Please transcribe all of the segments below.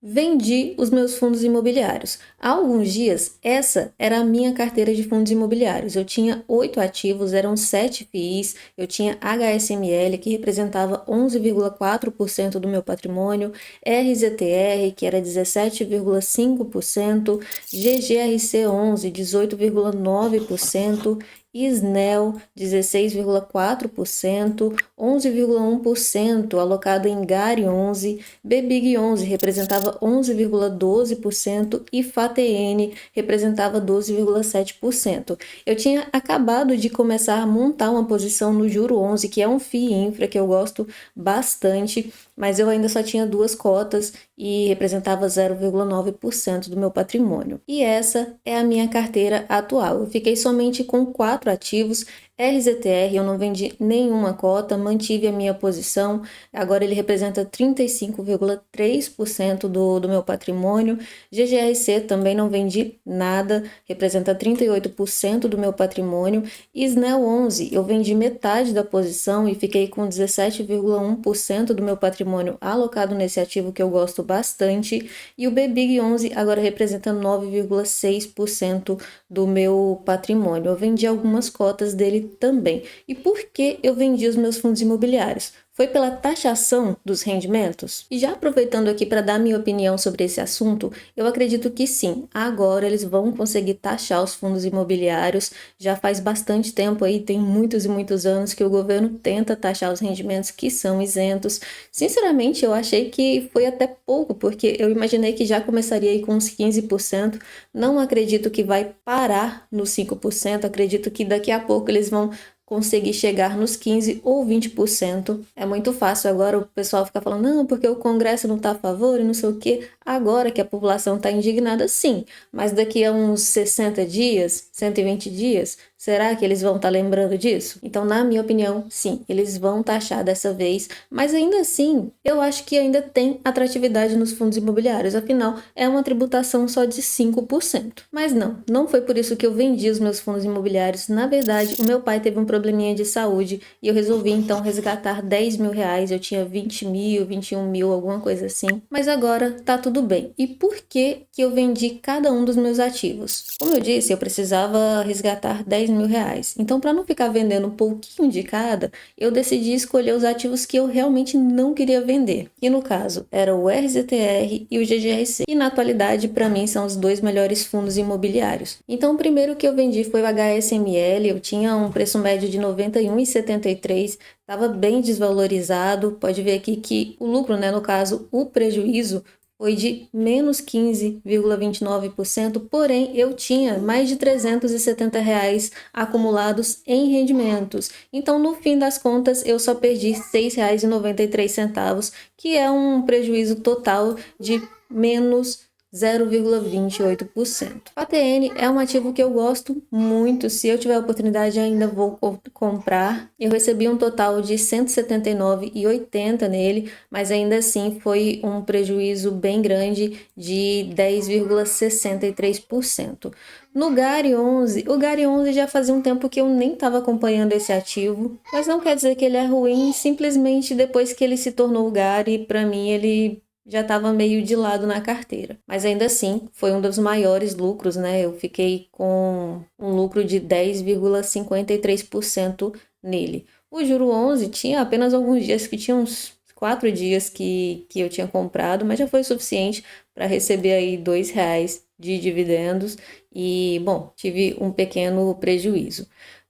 Vendi os meus fundos imobiliários. Há alguns dias, essa era a minha carteira de fundos imobiliários. Eu tinha 8 ativos, eram 7 FIIs, eu tinha HSML, que representava 11,4% do meu patrimônio, RZTR, que era 17,5%, GGRC11, 18,9%, Isnel, 16,4%, 11,1% alocado em GARI 11, BBIG 11 representava 11,12% e FATN representava 12,7%. Eu tinha acabado de começar a montar uma posição no Juro 11, que é um FII infra que eu gosto bastante, mas eu ainda só tinha 2 cotas e representava 0,9% do meu patrimônio. E essa é a minha carteira atual. Eu fiquei somente com 4 ativos. RZTR, eu não vendi nenhuma cota, mantive a minha posição, agora ele representa 35,3% do meu patrimônio. GGRC também não vendi nada, representa 38% do meu patrimônio. Snell 11, eu vendi metade da posição e fiquei com 17,1% do meu patrimônio alocado nesse ativo que eu gosto bastante. E o BBIG 11 agora representa 9,6% do meu patrimônio. Eu vendi algumas cotas dele também. E por que eu vendi os meus fundos imobiliários? Foi pela taxação dos rendimentos? E já aproveitando aqui para dar minha opinião sobre esse assunto, eu acredito que sim, agora eles vão conseguir taxar os fundos imobiliários. Já faz bastante tempo aí, tem muitos e muitos anos que o governo tenta taxar os rendimentos que são isentos. Sinceramente, eu achei que foi até pouco, porque eu imaginei que já começaria aí com uns 15%. Não acredito que vai parar nos 5%, acredito que daqui a pouco eles vão conseguir chegar nos 15% ou 20%. É muito fácil agora o pessoal ficar falando, não, porque o Congresso não está a favor e não sei o quê. Agora que a população está indignada, sim, mas daqui a uns 60 dias, 120 dias, será que eles vão estar lembrando disso? Então, na minha opinião, sim, eles vão taxar dessa vez, mas ainda assim, eu acho que ainda tem atratividade nos fundos imobiliários, afinal, é uma tributação só de 5%. Mas não foi por isso que eu vendi os meus fundos imobiliários. Na verdade, o meu pai teve um probleminha de saúde e eu resolvi então resgatar 10 mil reais, eu tinha 20 mil, 21 mil, alguma coisa assim, mas agora tá tudo bem. E por que eu vendi cada um dos meus ativos? Como eu disse, eu precisava resgatar 10 mil reais. Então, para não ficar vendendo um pouquinho de cada, eu decidi escolher os ativos que eu realmente não queria vender. E no caso, era o RZTR e o GGRC. E na atualidade, para mim, são os 2 melhores fundos imobiliários. Então, o primeiro que eu vendi foi o HSML. Eu tinha um preço médio de R$ 91,73. Estava bem desvalorizado. Pode ver aqui que o lucro, né, no caso, o prejuízo, foi de menos 15,29%, porém eu tinha mais de R$ 370 reais acumulados em rendimentos. Então, no fim das contas, eu só perdi R$ 6,93, que é um prejuízo total de menos 0,28%. ATN é um ativo que eu gosto muito. Se eu tiver oportunidade, ainda vou comprar. Eu recebi um total de R$ 179,80 nele, mas ainda assim foi um prejuízo bem grande de 10,63%. No GARI 11, o GARI 11 já fazia um tempo que eu nem estava acompanhando esse ativo, mas não quer dizer que ele é ruim, simplesmente depois que ele se tornou o GARI, para mim ele já estava meio de lado na carteira. Mas ainda assim, foi um dos maiores lucros, né? Eu fiquei com um lucro de 10,53% nele. O Juro 11 tinha apenas alguns dias, que tinha uns 4 dias que eu tinha comprado, mas já foi suficiente para receber aí R$ 2 de dividendos e, bom, tive um pequeno prejuízo.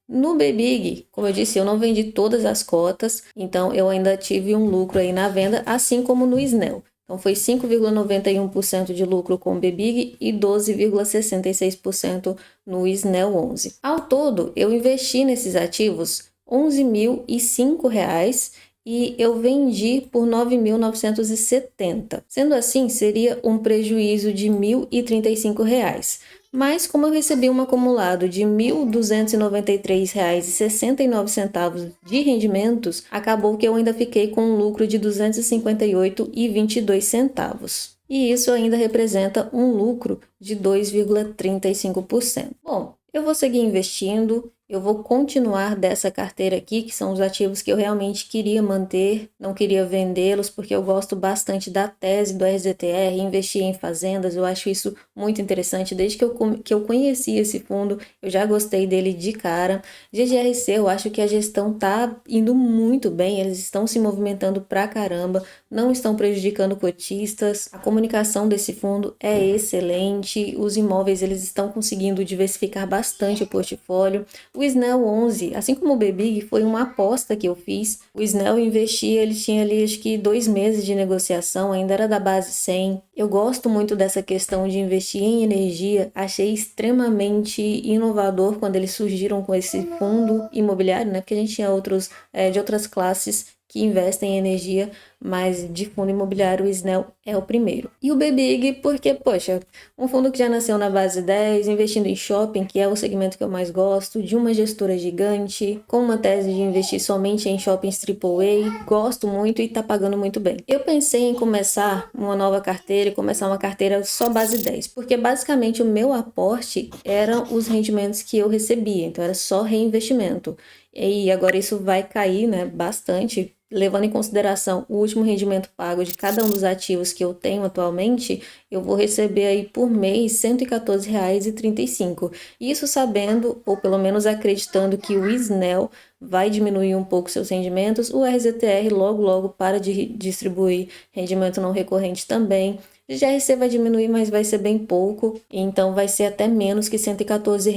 No BBIG, como eu disse, eu não vendi todas as cotas, então eu ainda tive um lucro aí na venda, assim como no Snell. Então foi 5,91% de lucro com o BBIG e 12,66% no Snell 11. Ao todo, eu investi nesses ativos R$ 11.005 e eu vendi por R$ 9.970. Sendo assim, seria um prejuízo de R$ 1.035. Mas como eu recebi um acumulado de R$ 1.293,69 de rendimentos, acabou que eu ainda fiquei com um lucro de R$ 258,22. E isso ainda representa um lucro de 2,35%. Bom, eu vou seguir investindo eu vou continuar dessa carteira aqui, que são os ativos que eu realmente queria manter, não queria vendê-los, porque eu gosto bastante da tese do RZTR, investir em fazendas, eu acho isso muito interessante. Desde que eu conheci esse fundo, eu já gostei dele de cara. GGRC, eu acho que a gestão tá indo muito bem, eles estão se movimentando pra caramba, não estão prejudicando cotistas, a comunicação desse fundo é excelente, os imóveis eles estão conseguindo diversificar bastante o portfólio. O Snell 11, assim como o BBIG, foi uma aposta que eu fiz. O Snell eu investi, ele tinha ali acho que 2 meses de negociação, ainda era da base 100. Eu gosto muito dessa questão de investir em energia, achei extremamente inovador quando eles surgiram com esse fundo imobiliário, né? Porque a gente tinha outros de outras classes que investem em energia, mas de fundo imobiliário o Snell é o primeiro. E o BBIG, porque, poxa, um fundo que já nasceu na base 10, investindo em shopping, que é o segmento que eu mais gosto, de uma gestora gigante, com uma tese de investir somente em shoppings AAA, gosto muito e tá pagando muito bem. Eu pensei em começar uma nova carteira e começar uma carteira só base 10, porque basicamente o meu aporte eram os rendimentos que eu recebia, então era só reinvestimento. E agora isso vai cair, né, bastante, levando em consideração o último rendimento pago de cada um dos ativos que eu tenho atualmente, eu vou receber aí por mês R$ 114,35. Isso sabendo, ou pelo menos acreditando que o Snell vai diminuir um pouco seus rendimentos, o RZTR logo para de distribuir rendimento não recorrente também. O GRC vai diminuir, mas vai ser bem pouco, então vai ser até menos que R$ 114.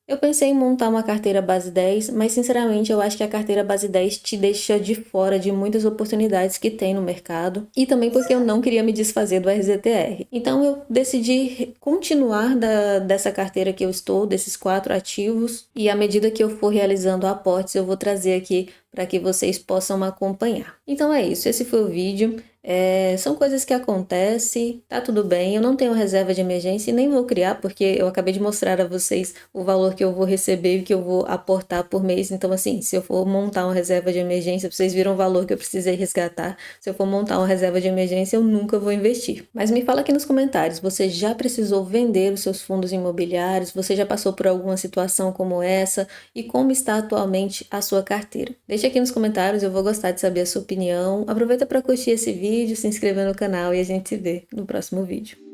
Eu pensei em montar uma carteira base 10, mas sinceramente eu acho que a carteira base 10 te deixa de fora de muitas oportunidades que tem no mercado e também porque eu não queria me desfazer do RZTR. Então eu decidi continuar dessa carteira que eu estou, desses 4 ativos, e à medida que eu for realizando aportes eu vou trazer aqui para que vocês possam acompanhar. Então é isso, esse foi o vídeo. São coisas que acontecem, tá tudo bem, eu não tenho reserva de emergência e nem vou criar, porque eu acabei de mostrar a vocês o valor que eu vou receber e que eu vou aportar por mês, então assim, se eu for montar uma reserva de emergência, vocês viram o valor que eu precisei resgatar, se eu for montar uma reserva de emergência, eu nunca vou investir. Mas me fala aqui nos comentários, você já precisou vender os seus fundos imobiliários, você já passou por alguma situação como essa e como está atualmente a sua carteira? Deixa aqui nos comentários, eu vou gostar de saber a sua opinião. Aproveita para curtir esse vídeo, se inscrever no canal e a gente se vê no próximo vídeo.